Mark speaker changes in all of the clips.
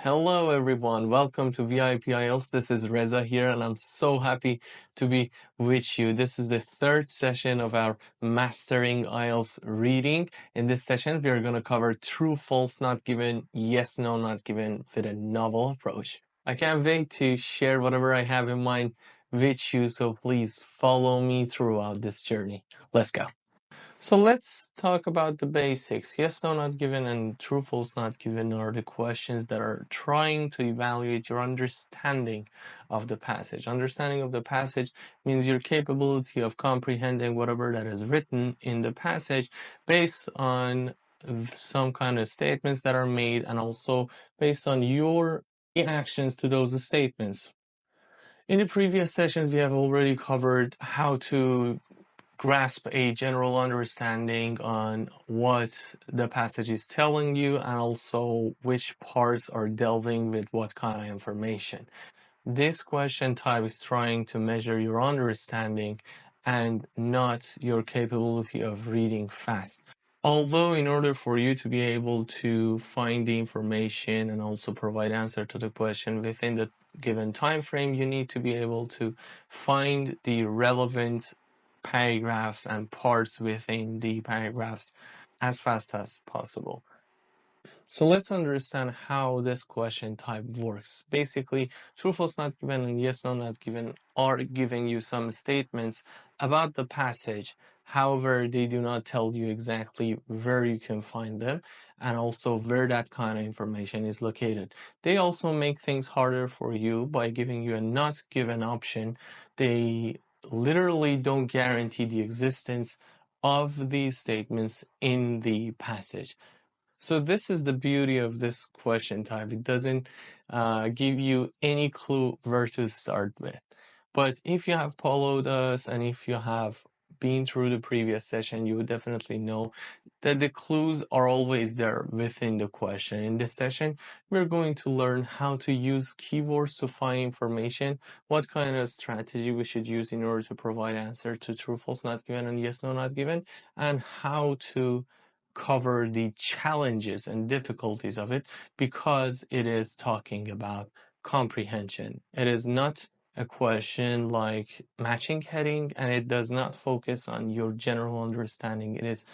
Speaker 1: Hello everyone, welcome to VIP IELTS. This is Reza here and I'm so happy to be with you. This is the third session of our Mastering IELTS Reading. In this session, we are going to cover true, false, not given, yes, no, not given with a novel approach. I can't wait to share whatever I have in mind with you, so please follow me throughout this journey. Let's go. So let's talk about the basics. Yes, no, not given, and true, false, not given are the questions that are trying to evaluate your understanding of the passage. Understanding of the passage means your capability of comprehending whatever that is written in the passage based on some kind of statements that are made and also based on your reactions to those statements. In the previous sessions, we have already covered how to grasp a general understanding on what the passage is telling you and also which parts are delving with what kind of information. This question type is trying to measure your understanding and not your capability of reading fast. Although in order for you to be able to find the information and also provide answer to the question within the given time frame, you need to be able to find the relevant paragraphs and parts within the paragraphs as fast as possible. So let's understand how this question type works. Basically, true, false, not given, and yes, no, not given are giving you some statements about the passage. However, they do not tell you exactly where you can find them and also where that kind of information is located. They also make things harder for you by giving you a not given option. They literally don't guarantee the existence of these statements in the passage. So this is the beauty of this question type. It doesn't give you any clue where to start with. But if you have followed us and if you have been through the previous session, you would definitely know that the clues are always there within the question. In this session, we're going to learn how to use keywords to find information, what kind of strategy we should use in order to provide answer to true, false, not given, and yes, no, not given, and how to cover the challenges and difficulties of it because it is talking about comprehension. It is not a question like matching heading and it does not focus on your general understanding. It is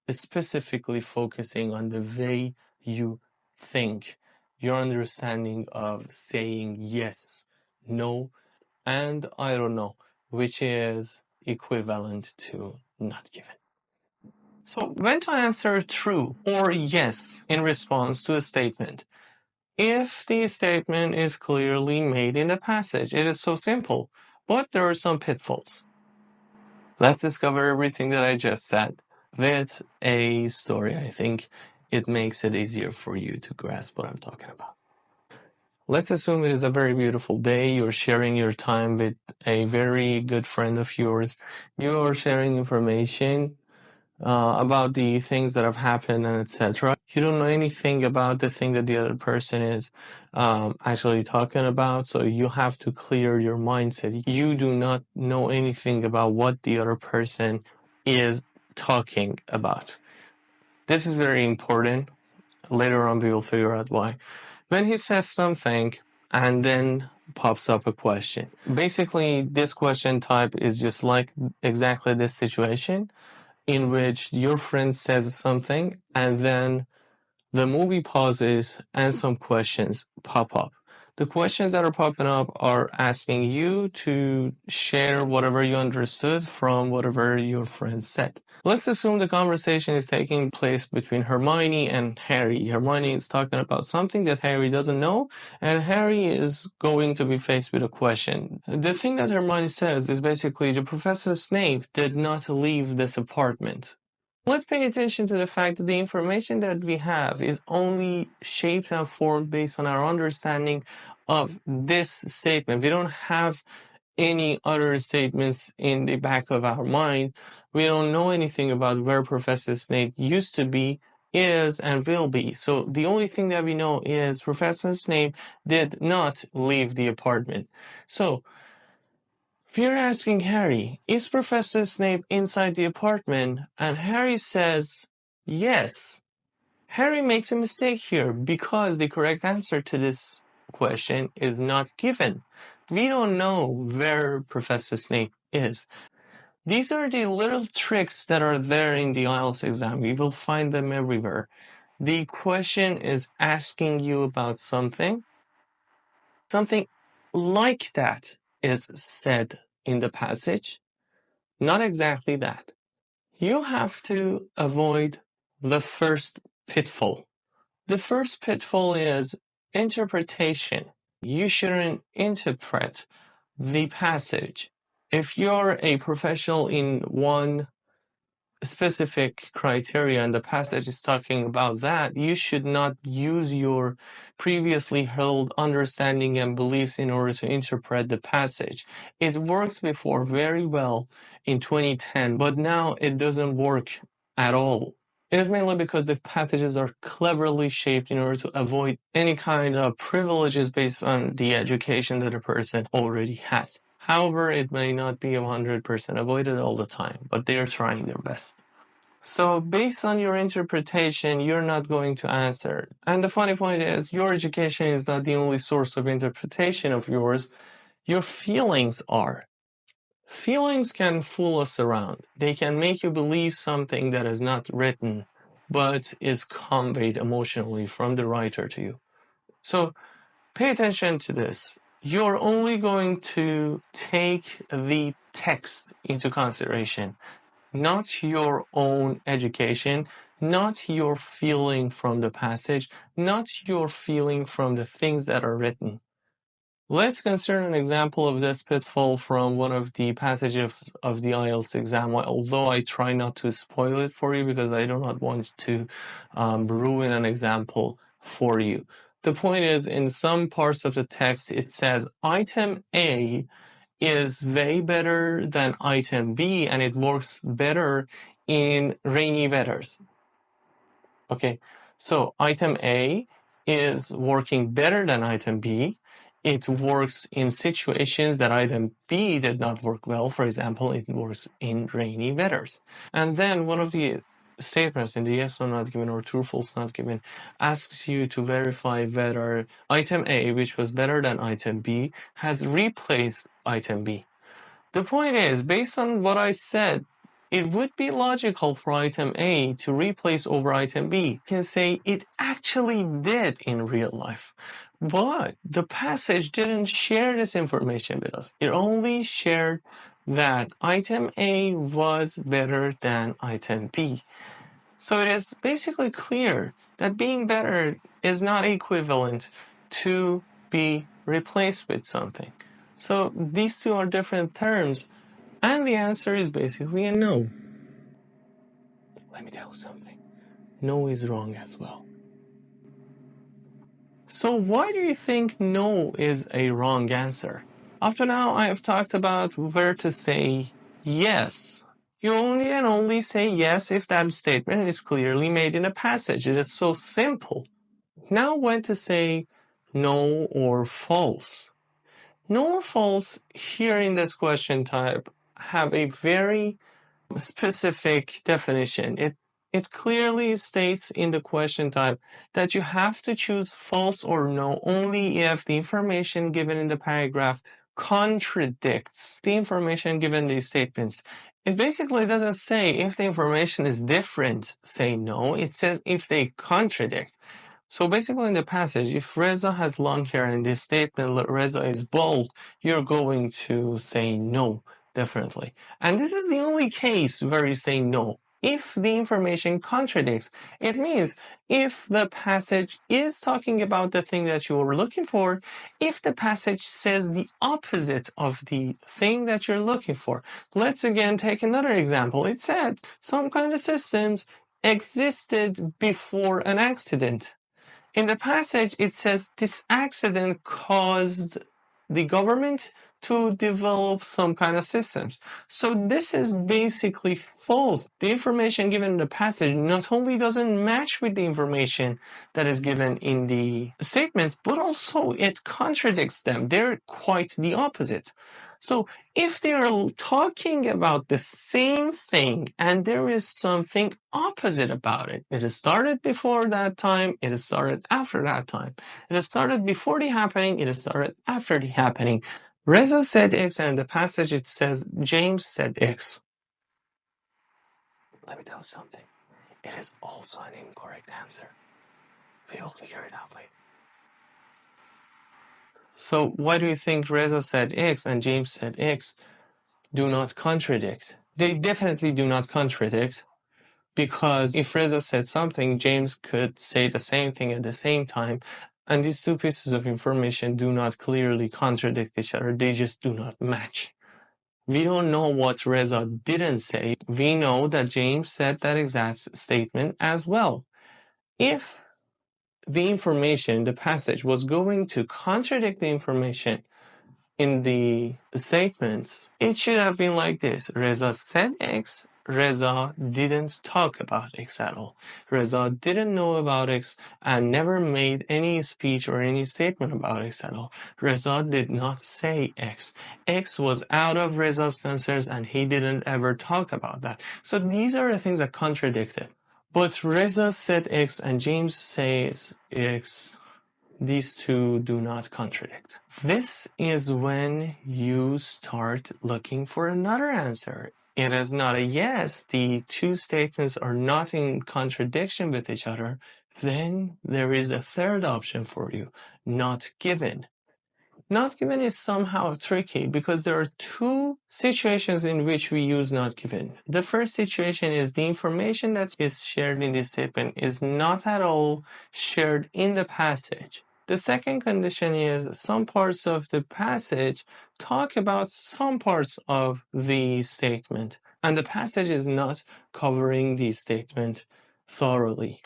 Speaker 1: specifically focusing on the way you think, your understanding of saying yes, no, and I don't know, which is equivalent to not given. So when to answer true or yes in response to a statement? If the statement is clearly made in the passage, it is so simple, but there are some pitfalls. Let's discover everything that I just said with a story. I think it makes it easier for you to grasp what I'm talking about. Let's assume it is a very beautiful day. You're sharing your time with a very good friend of yours. You are sharing information about the things that have happened and etc. You don't know anything about the thing that the other person is actually talking about, so you have to clear your mindset. You do not know anything about what the other person is talking about. This is very important. Later on, we will figure out why. When he says something and then pops up a question. Basically, this question type is just like exactly this situation in which your friend says something and then the movie pauses and some questions pop up. The questions that are popping up are asking you to share whatever you understood from whatever your friend said. Let's assume the conversation is taking place between Hermione and Harry. Hermione is talking about something that Harry doesn't know, and Harry is going to be faced with a question. The thing that Hermione says is basically the Professor Snape did not leave this apartment. Let's pay attention to the fact that the information that we have is only shaped and formed based on our understanding of this statement. We don't have any other statements in the back of our mind. We don't know anything about where Professor Snape used to be, is, and will be. So the only thing that we know is Professor Snape did not leave the apartment. So we're asking Harry, is Professor Snape inside the apartment? And Harry says, yes. Harry makes a mistake here because the correct answer to this question is not given. We don't know where Professor Snape is. These are the little tricks that are there in the IELTS exam. You will find them everywhere. The question is asking you about something like that is said in the passage, not exactly that. You have to avoid the first pitfall. The first pitfall is interpretation. You shouldn't interpret the passage. If you're a professional in one specific criteria and the passage is talking about that, you should not use your previously held understanding and beliefs in order to interpret the passage. It worked before very well in 2010, but now it doesn't work at all. It is mainly because the passages are cleverly shaped in order to avoid any kind of privileges based on the education that a person already has. However, it may not be 100% avoided all the time, but they are trying their best. So based on your interpretation, you're not going to answer. And the funny point is, your education is not the only source of interpretation of yours. Your feelings are. Feelings can fool us around. They can make you believe something that is not written, but is conveyed emotionally from the writer to you. So pay attention to this. You're only going to take the text into consideration, not your own education, not your feeling from the passage, not your feeling from the things that are written. Let's consider an example of this pitfall from one of the passages of the IELTS exam, although I try not to spoil it for you because I do not want to ruin an example for you. The point is, in some parts of the text, it says item A is way better than item B, and it works better in rainy weathers. Okay, so item A is working better than item B. It works in situations that item B did not work well. For example, it works in rainy weathers. And then one of the statements in the yes or not given or true false not given asks you to verify whether item A, which was better than item B, has replaced item B. The point is, based on what I said, it would be logical for item A to replace over item B. You can say it actually did in real life. But the passage didn't share this information with us. It only shared that item A was better than item B. So it is basically clear that being better is not equivalent to be replaced with something. So these two are different terms, and the answer is basically a no. Let me tell you something. No is wrong as well. So why do you think no is a wrong answer? Up to now, I have talked about where to say yes. You only say yes if that statement is clearly made in a passage. It is so simple. Now when to say no or false. No or false here in this question type have a very specific definition. It clearly states in the question type that you have to choose false or no only if the information given in the paragraph contradicts the information given in these statements. It basically doesn't say if the information is different, say no. It says if they contradict. So basically in the passage, if Reza has long hair and in this statement Reza is bald, you're going to say no. Definitely. And this is the only case where you say no. If the information contradicts, it means if the passage is talking about the thing that you are looking for, if the passage says the opposite of the thing that you're looking for. Let's again take another example. It said some kind of systems existed before an accident. In the passage, it says this accident caused the government to develop some kind of systems. So this is basically false. The information given in the passage not only doesn't match with the information that is given in the statements, but also it contradicts them. They're quite the opposite. So if they are talking about the same thing and there is something opposite about it, it is started before that time, it is started after that time. It is started before the happening, it is started after the happening. Reza said X, and in the passage it says James said X. Let me tell you something. It is also an incorrect answer. We will figure it out later. So why do you think Reza said X and James said X do not contradict? They definitely do not contradict, because if Reza said something, James could say the same thing at the same time, and these two pieces of information do not clearly contradict each other. They just do not match. We don't know what Reza didn't say. We know that James said that exact statement as well. If the information, the passage, was going to contradict the information in the statements, it should have been like this. Reza said X. Reza didn't talk about X at all. Reza didn't know about X and never made any speech or any statement about X at all. Reza did not say X. X was out of Reza's concerns and he didn't ever talk about that. So these are the things that contradicted. But Reza said X and James says X. These two do not contradict. This is when you start looking for another answer. It is not a yes, the two statements are not in contradiction with each other. Then there is a third option for you, not given. Not given is somehow tricky because there are two situations in which we use not given. The first situation is the information that is shared in this statement is not at all shared in the passage. The second condition is some parts of the passage talk about some parts of the statement, and the passage is not covering the statement thoroughly.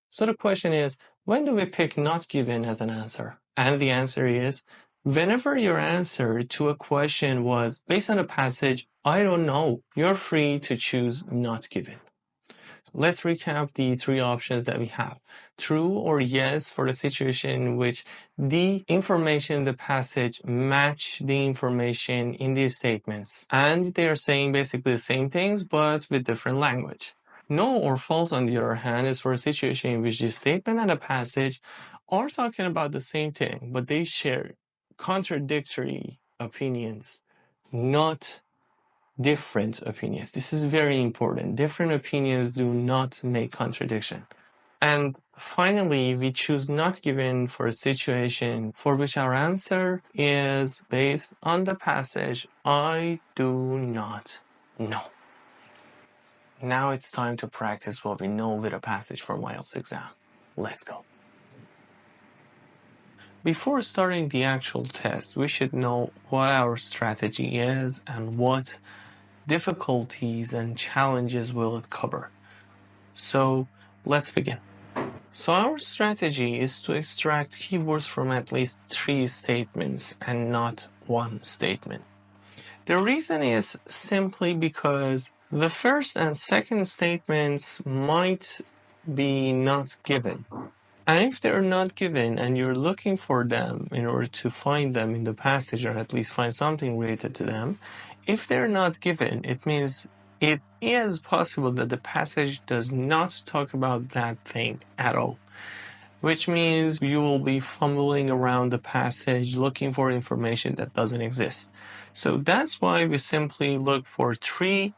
Speaker 1: So the question is, when do we pick not given as an answer? And the answer is, whenever your answer to a question was based on a passage, I don't know, you're free to choose not given. Let's recap the three options that we have. True or yes for the situation in which the information in the passage match the information in these statements, and they are saying basically the same things but with different language. No or false, on the other hand, is for a situation in which the statement and the passage are talking about the same thing, but they share contradictory opinions, not different opinions. This is very important. Different opinions do not make contradiction. And finally, we choose not given for a situation for which our answer is based on the passage, I do not know. Now it's time to practice what we know with a passage for IELTS exam. Let's go. Before starting the actual test, we should know what our strategy is and what difficulties and challenges will it cover. So let's begin. So our strategy is to extract keywords from at least 3 statements and not 1 statement. The reason is simply because the first and second statements might be not given. And if they're not given and you're looking for them in order to find them in the passage or at least find something related to them, if they're not given, it means it is possible that the passage does not talk about that thing at all, which means you will be fumbling around the passage looking for information that doesn't exist. So that's why we simply look for 3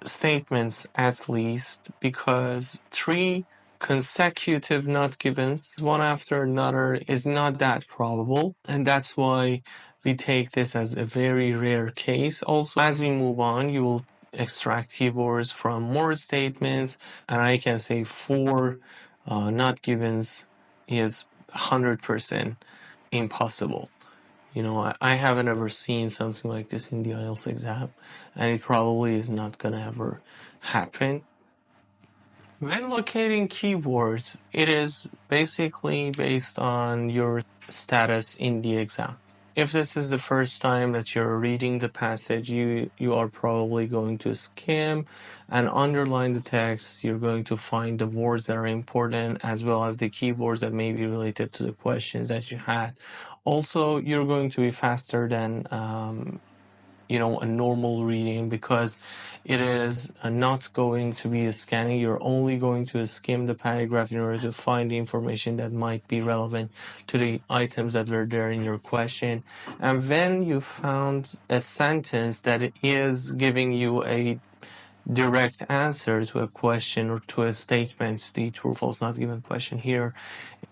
Speaker 1: statements at least, because 3 consecutive not givens, one after another, is not that probable, and that's why we take this as a very rare case. Also, as we move on, you will extract keywords from more statements, and I can say 4 not givens is 100% impossible. You know, I haven't ever seen something like this in the IELTS exam, and it probably is not gonna ever happen. When locating keywords, it is basically based on your status in the exam. If this is the first time that you're reading the passage, you are probably going to skim and underline the text. You're going to find the words that are important as well as the keywords that may be related to the questions that you had. Also, you're going to be faster than a normal reading because it is not going to be a scanning. You're only going to skim the paragraph in order to find the information that might be relevant to the items that were there in your question. And when you found a sentence that is giving you a direct answer to a question or to a statement, the true false not given question here,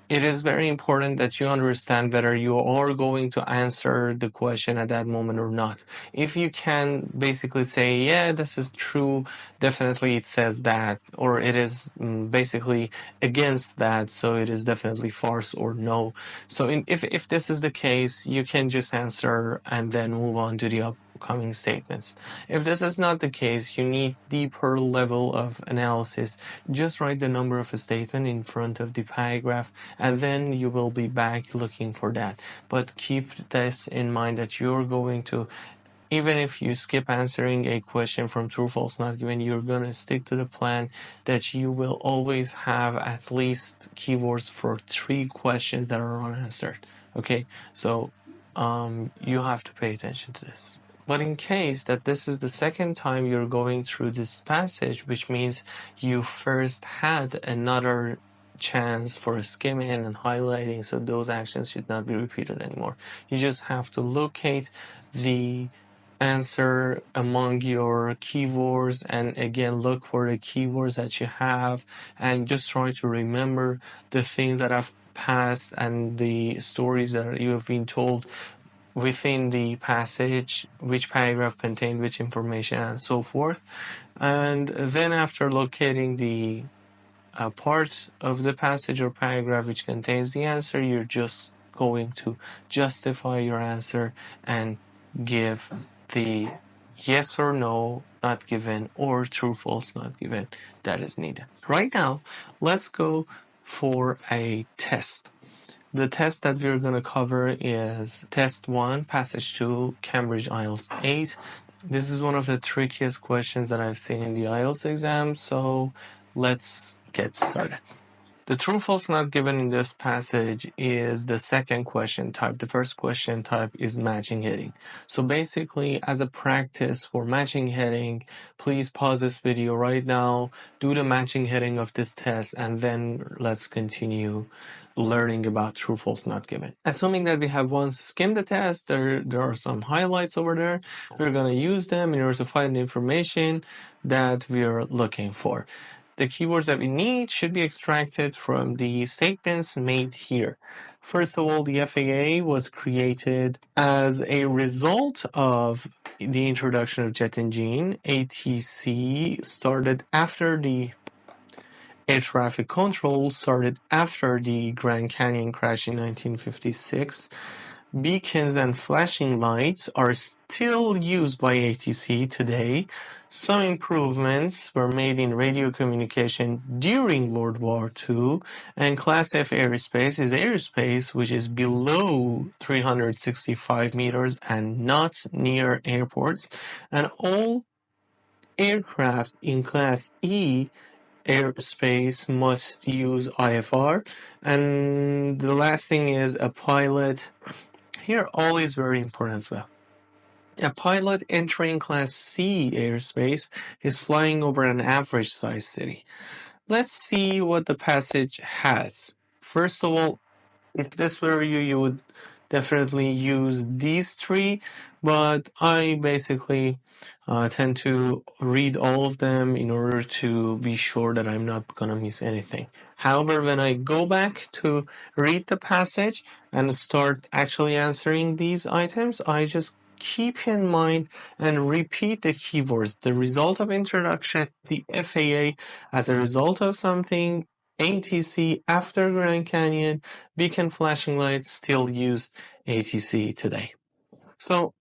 Speaker 1: it is very important that you understand whether you are going to answer the question at that moment or not. If you can basically say, yeah, this is true, definitely it says that, or it is basically against that, so it is definitely false or no. So if this is the case, you can just answer and then move on to the upcoming statements. If this is not the case, you need deeper level of analysis. Just write the number of a statement in front of the paragraph and then you will be back looking for that. But keep this in mind that you're going to, even if you skip answering a question from true false not given, you're going to stick to the plan that you will always have at least keywords for 3 questions that are unanswered. Okay, so you have to pay attention to this. But in case that this is the second time you're going through this passage, which means you first had another chance for skimming and highlighting, so those actions should not be repeated anymore. You just have to locate the answer among your keywords and again look for the keywords that you have and just try to remember the things that have passed and the stories that you have been told within the passage, which paragraph contained which information and so forth. And then after locating the part of the passage or paragraph which contains the answer, you're just going to justify your answer and give the yes or no not given or true false not given that is needed. Right now, let's go for a test. The test that we're going to cover is Test 1, Passage 2, Cambridge IELTS 8. This is one of the trickiest questions that I've seen in the IELTS exam, so let's get started. The true false not given in this passage is the second question type. The first question type is matching heading. So basically, as a practice for matching heading, please pause this video right now, do the matching heading of this test, and then let's continue learning about true false not given. Assuming that we have once skimmed the test, there are some highlights over there. We're going to use them in order to find the information that we're looking for. The keywords that we need should be extracted from the statements made here. First of all, the FAA was created as a result of the introduction of jet engine. ATC started after the air traffic control started after the Grand Canyon crash in 1956. Beacons and flashing lights are still used by ATC today. Some improvements were made in radio communication during World War II, and Class F airspace is airspace which is below 365 meters and not near airports, and all aircraft in Class E airspace must use IFR. And the last thing is a pilot. Here, all is very important as well. A pilot entering Class C airspace is flying over an average size city. Let's see what the passage has. First of all, if this were you, you would definitely use these 3, but I basically tend to read all of them in order to be sure that I'm not going to miss anything. However, when I go back to read the passage and start actually answering these items, I just keep in mind and repeat the keywords. The result of introduction, the FAA as a result of something, ATC after Grand Canyon, beacon flashing lights still used ATC today. So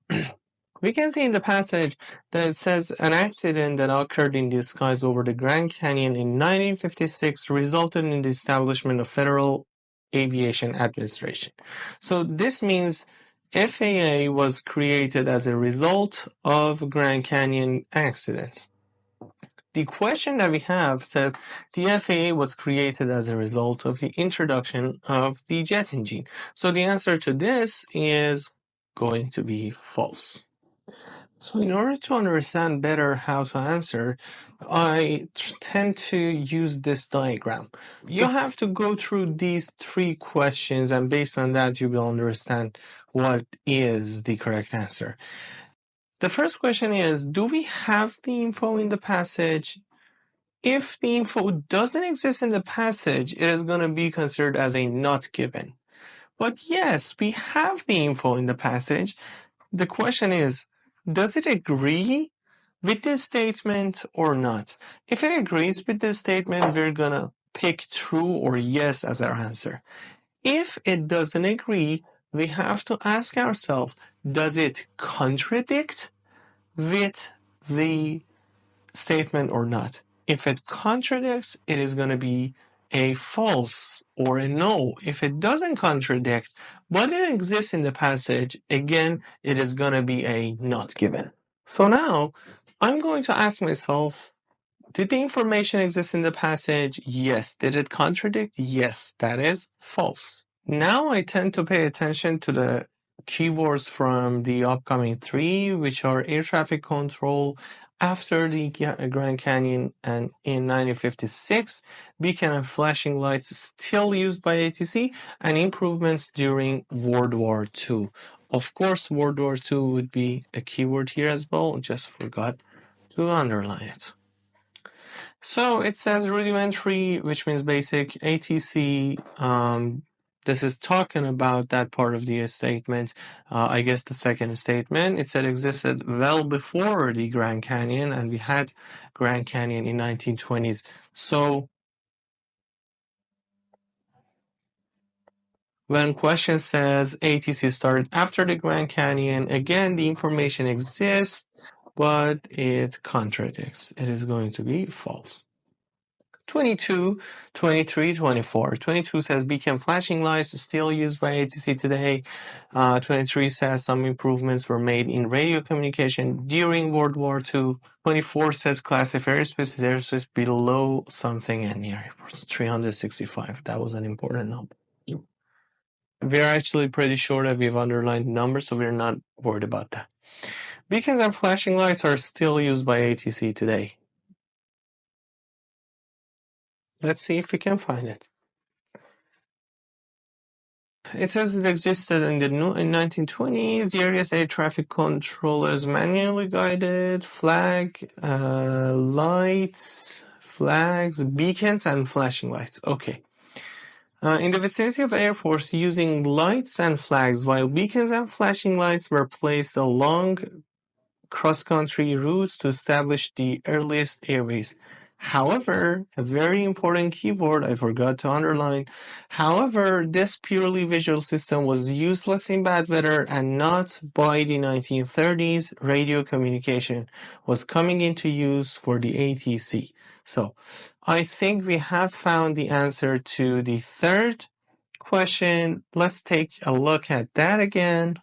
Speaker 1: we can see in the passage that it says an accident that occurred in the skies over the Grand Canyon in 1956 resulted in the establishment of Federal Aviation Administration. So this means FAA was created as a result of Grand Canyon accident. The question that we have says the FAA was created as a result of the introduction of the jet engine. So the answer to this is going to be false. So in order to understand better how to answer, I tend to use this diagram. You have to go through these three questions, and based on that, you will understand what is the correct answer. The first question is, do we have the info in the passage? If the info doesn't exist in the passage, it is going to be considered as a not given. But yes, we have the info in the passage. The question is, does it agree with this statement or not? If it agrees with this statement, we're going to pick true or yes as our answer. If it doesn't agree, we have to ask ourselves, does it contradict with the statement or not? If it contradicts, it is going to be a false or a no. If it doesn't contradict, but it exists in the passage, again, it is going to be a not given. So now, I'm going to ask myself, did the information exist in the passage? Yes. Did it contradict? Yes. That is false. Now I tend to pay attention to the keywords from the upcoming three, which are air traffic control, after the Grand Canyon, and in 1956, beacon and flashing lights still used by ATC, and improvements during World War II. Of course, World War II would be a keyword here as well, just forgot to underline it. So it says rudimentary, which means basic. ATC, this is talking about that part of the statement. I guess the second statement, it said existed well before the Grand Canyon, and we had Grand Canyon in 1920s. So when question says ATC started after the Grand Canyon, again, the information exists, but it contradicts. It is going to be false. 22, 23, 24. 22 says beacon flashing lights still used by ATC today. 23 says some improvements were made in radio communication during World War II. 24 says class of airspace is airspace below something and near airports. 365. That was an important number. We're actually pretty sure that we've underlined numbers, so we're not worried about that. Beacons and flashing lights are still used by ATC today. Let's see if we can find it. It says it existed in the 1920s. The area's air traffic controllers manually guided, lights, flags, beacons, and flashing lights. Okay. In the vicinity of airports, using lights and flags, while beacons and flashing lights were placed along cross-country routes to establish the earliest airways. However, a very important keyword I forgot to underline. However, this purely visual system was useless in bad weather, and not by the 1930s. Radio communication was coming into use for the ATC. So, I think we have found the answer to the third question. Let's take a look at that again.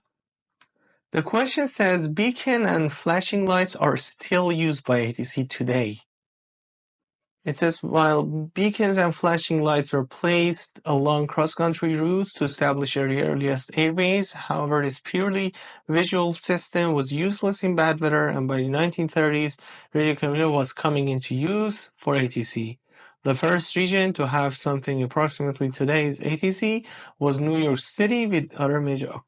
Speaker 1: The question says beacon and flashing lights are still used by ATC today. It says while beacons and flashing lights were placed along cross-country routes to establish the earliest airways, however, this purely visual system was useless in bad weather, and by the 1930s, radio communication was coming into use for ATC. The first region to have something approximately today's ATC was New York City, with other major.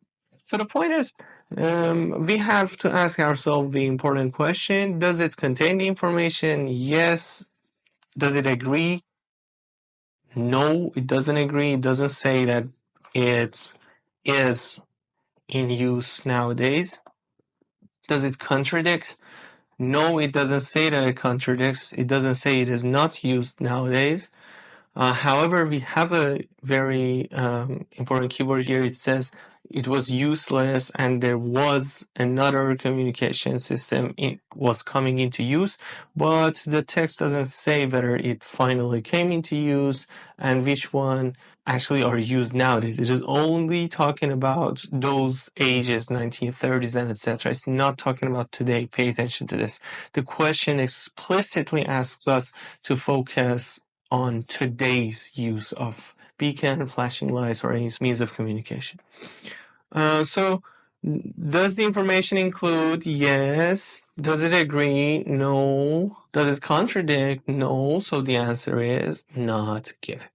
Speaker 1: So the point is, we have to ask ourselves the important question: does it contain the information? Yes. Does it agree? No, it doesn't agree. It doesn't say that it is in use nowadays. Does it contradict? No, it doesn't say that it contradicts. It doesn't say it is not used nowadays. However, we have a very important keyword here. It says it was useless and there was another communication system was coming into use, but the text doesn't say whether it finally came into use and which one actually are used nowadays. It is only talking about those ages, 1930s and etc. It's not talking about today. Pay attention to this. The question explicitly asks us to focus on today's use of beacon, flashing lights, or any means of communication. So, does the information include? Yes. Does it agree? No. Does it contradict? No. So the answer is not given.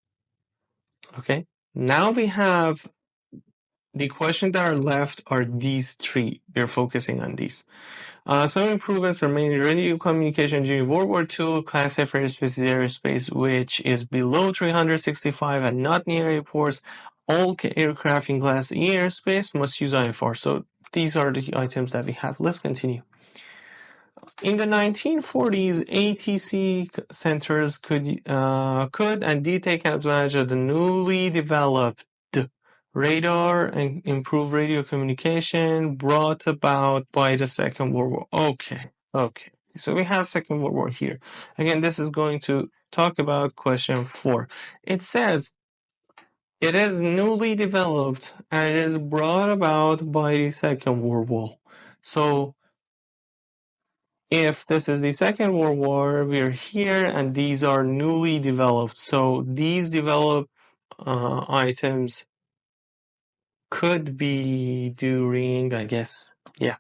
Speaker 1: Okay. Now we have the questions that are left are these three. We're focusing on these. Some improvements were made in radio communication during World War II. Class F airspace, which is below 365 and not near airports. All aircraft in Class E airspace must use IFR. So these are the items that we have. Let's continue. In the 1940s, ATC centers could and did take advantage of the newly developed radar and improved radio communication brought about by the Second World War. Okay. So we have Second World War here. Again, this is going to talk about question 4. It says, it is newly developed and it is brought about by the Second World War. So if this is the Second World War, we're here and these are newly developed. So these developed items could be during, I guess, yeah.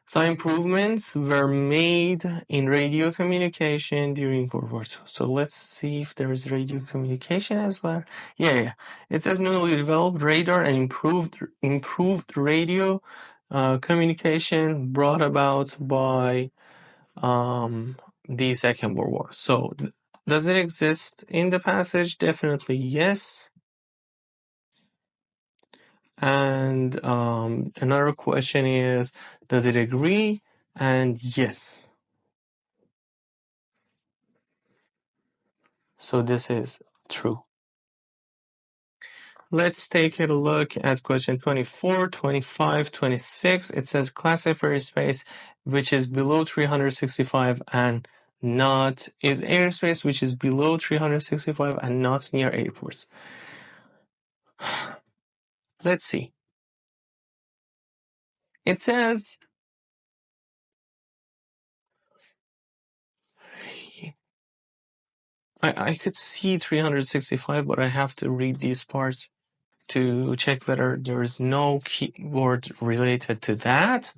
Speaker 1: Some improvements were made in radio communication during World War II. So let's see if there is radio communication as well. Yeah. It says newly developed radar and improved radio communication brought about by the Second World War. So does it exist in the passage? Definitely yes. And another question is, does it agree? And yes. So this is true. Let's take a look at question 24, 25, 26. It says class F airspace, which is below 365 and not is airspace which is below 365 and not near airports. Let's see. It says I could see 365, but I have to read these parts to check whether there is no keyword related to that,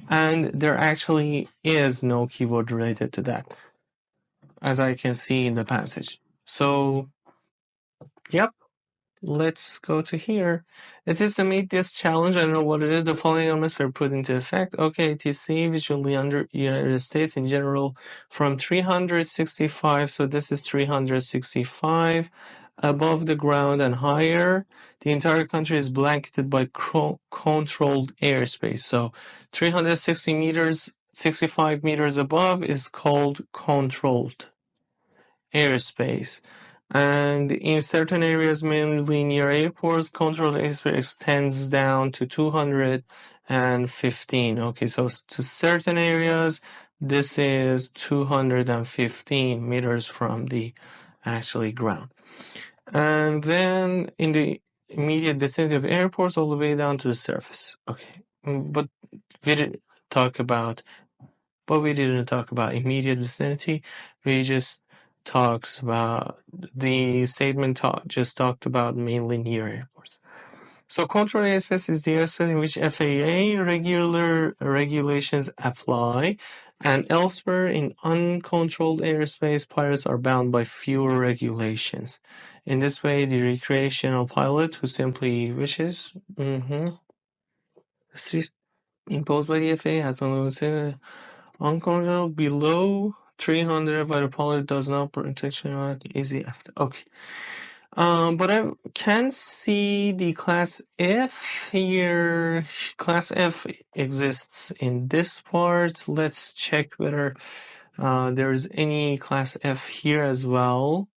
Speaker 1: and there actually is no keyword related to that, as I can see in the passage. So, yep. Let's go to here. It says to meet this challenge, I don't know what it is, the following elements were put into effect. Okay, ATC, which will be under United States in general from 365, so this is 365, above the ground and higher. The entire country is blanketed by controlled airspace. So 360 meters, 65 meters above is called controlled airspace. And in certain areas, mainly near airports, controlled airspace extends down to 215. Okay, so to certain areas, this is 215 meters from the actually ground. And then in the immediate vicinity of airports, all the way down to the surface. Okay, but we didn't talk about immediate vicinity. We just talks about the statement just talked about mainly near airports. So controlled airspace is the airspace in which FAA regular regulations apply, and elsewhere in uncontrolled airspace, pilots are bound by fewer regulations. In this way, the recreational pilot who simply wishes imposed by the FAA has only uncontrolled below 300, but the pilot does not protection on easy after. Okay. But I can see the class F here. Class F exists in this part. Let's check whether there's any class F here as well.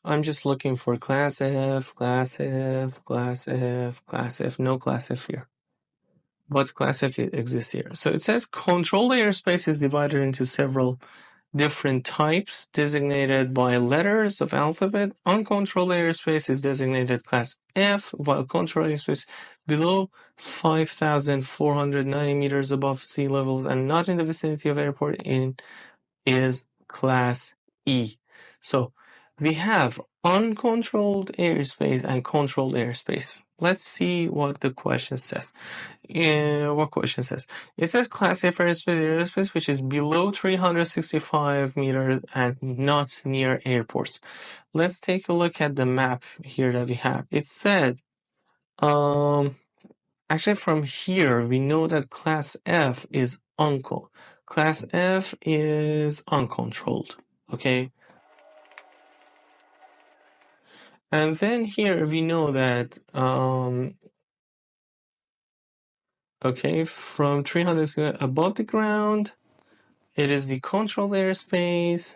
Speaker 1: I'm just looking for class F, class F, class F, class F. No class F here. But class F exists here. So it says controlled airspace is divided into several different types designated by letters of alphabet. Uncontrolled airspace is designated class F, while controlled airspace below 5,490 meters above sea level and not in the vicinity of airport is class E. So we have uncontrolled airspace and controlled airspace. Let's see what the question says. What question says? It says class F airspace which is below 365 meters and not near airports. Let's take a look at the map here that we have. It said, actually from here we know that class F is class F is uncontrolled. Okay. And then here we know that okay, from 300 above the ground, it is the controlled airspace.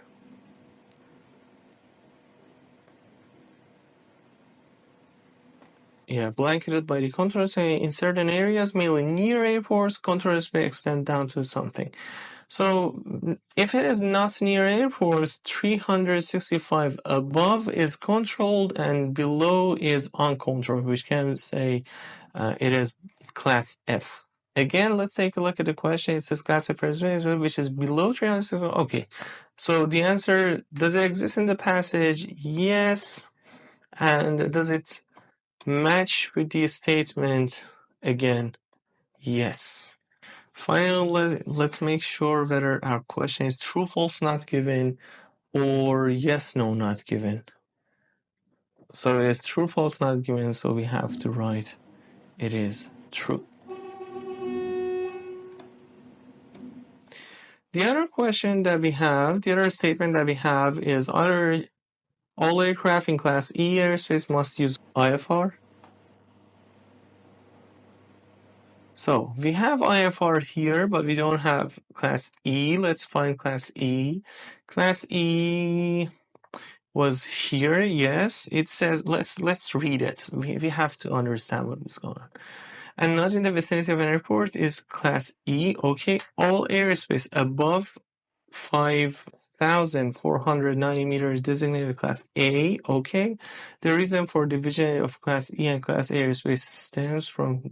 Speaker 1: Yeah, blanketed by the controlled airspace in certain areas, mainly near airports, controlled airspace extend down to something. So if it is not near airports, 365 above is controlled and below is uncontrolled, which can say it is class F. Again, let's take a look at the question. It says class F which is below 365. Okay, so the answer, does it exist in the passage? Yes. And does it match with the statement? Again, yes. Finally, let's make sure whether our question is true, false, not given, or yes, no, not given. So it is true, false, not given, so we have to write it is true. The other question that we have, the other statement that we have is all aircraft in class E airspace must use IFR. So we have IFR here, but we don't have class E. Let's find class E. Class E was here, yes. It says, let's read it. We have to understand what is going on. And not in the vicinity of an airport is class E. Okay, all airspace above 5,490 meters designated class A. Okay, the reason for division of class E and class A airspace stems from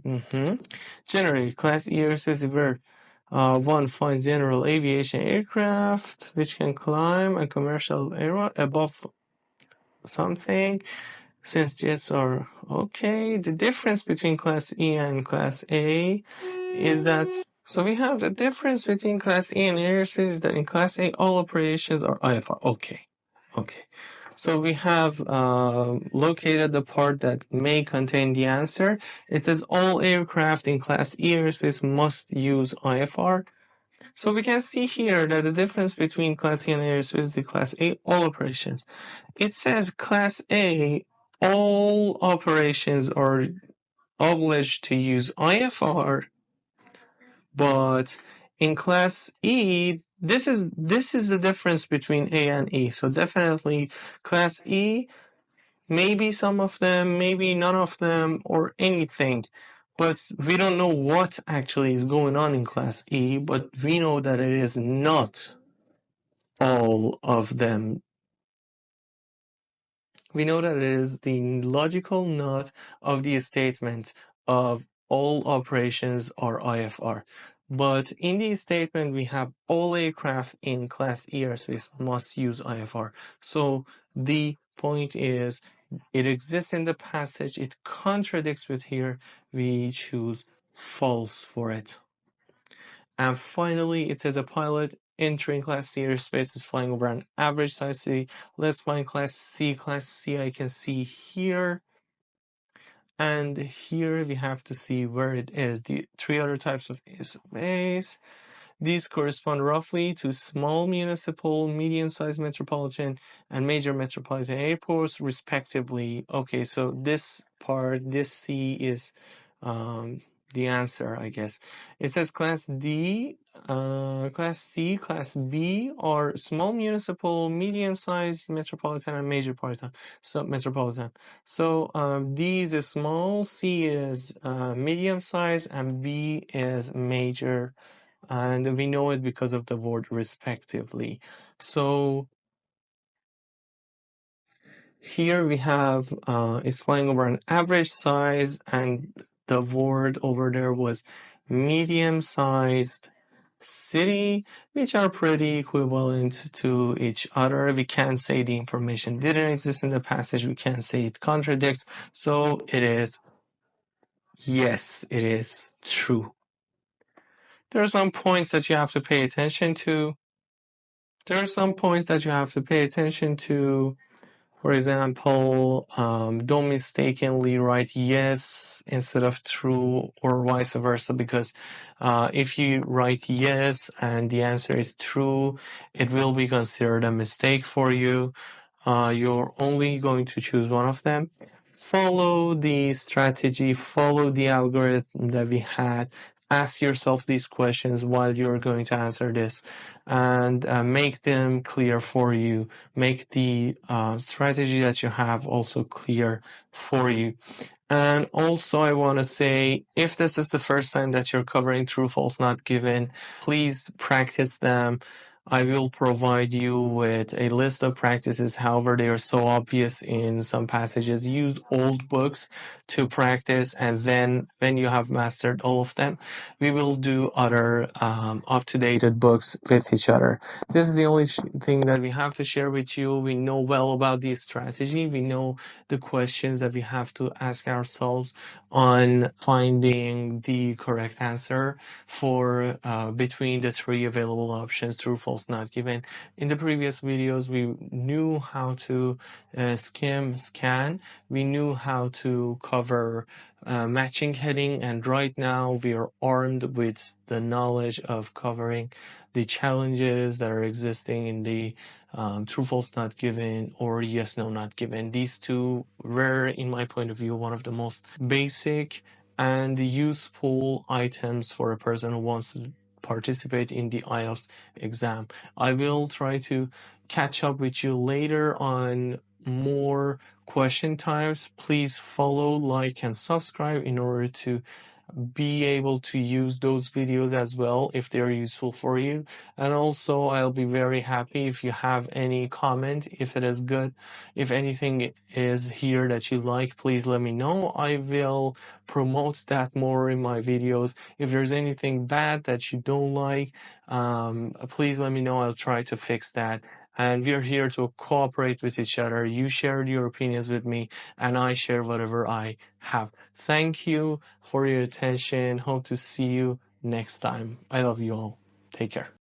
Speaker 1: generally class E airspace is where one finds general aviation aircraft which can climb and commercial air above something. Since jets are okay, the difference between class E and class A is that, so we have the difference between class E and airspace is that in class A all operations are IFR. Okay. So we have located the part that may contain the answer. It says all aircraft in class E airspace must use IFR. So we can see here that the difference between class E and airspace is the class A all operations. It says class A all operations are obliged to use IFR, but in class E, this is the difference between A and E. So definitely class E, maybe some of them, maybe none of them, or anything. But we don't know what actually is going on in class E, but we know that it is not all of them. We know that it is the logical knot of the statement of all operations are IFR. But in the statement, we have all aircraft in class E airspace must use IFR. So the point is, it exists in the passage, it contradicts with here, we choose false for it. And finally, it says a pilot entering class C airspace is flying over an average size city. Let's find class C. Class C I can see here. And here we have to see where it is. The three other types of airspace. These correspond roughly to small municipal, medium-sized metropolitan, and major metropolitan airports, respectively. Okay, so this part, this C is the answer, I guess. It says Class D, Class C, Class B are small municipal, medium-sized metropolitan, and major metropolitan. Metropolitan. So D is a small, C is medium-sized, and B is major. And we know it because of the word respectively. So here we have it's flying over an average size, and the word over there was medium-sized city, which are pretty equivalent to each other. We can't say the information didn't exist in the passage. We can't say it contradicts. So it is, yes, it is true. There are some points that you have to pay attention to. For example, don't mistakenly write yes instead of true or vice versa, because if you write yes and the answer is true, it will be considered a mistake for you. You're only going to choose one of them. Follow the strategy, follow the algorithm that we had. Ask yourself these questions while you're going to answer this, and make them clear for you. Make the strategy that you have also clear for you. And also, I want to say, if this is the first time that you're covering true, false, not given, please practice them. I will provide you with a list of practices. However, they are so obvious in some passages. Use old books to practice, and then when you have mastered all of them, we will do other up-to-date books with each other. This is the only thing that we have to share with you. We know well about this strategy. We know the questions that we have to ask ourselves on finding the correct answer for between the three available options: true, false, not given. In the previous videos, we knew how to scan. We knew how to cover matching heading, and right now we are armed with the knowledge of covering the challenges that are existing in the true, false, not given, or yes, no, not given. These two were, in my point of view, one of the most basic and useful items for a person who wants to participate in the IELTS exam. I will try to catch up with you later on more question types. Please follow, like, and subscribe in order to be able to use those videos as well if they're useful for you. And also, I'll be very happy if you have any comment. If it is good, if anything is here that you like, please let me know. I will promote that more in my videos. If there's anything bad that you don't like, please let me know. I'll try to fix that. And we're here to cooperate with each other. You shared your opinions with me, and I share whatever I have. Thank you for your attention. Hope to see you next time. I love you all. Take care.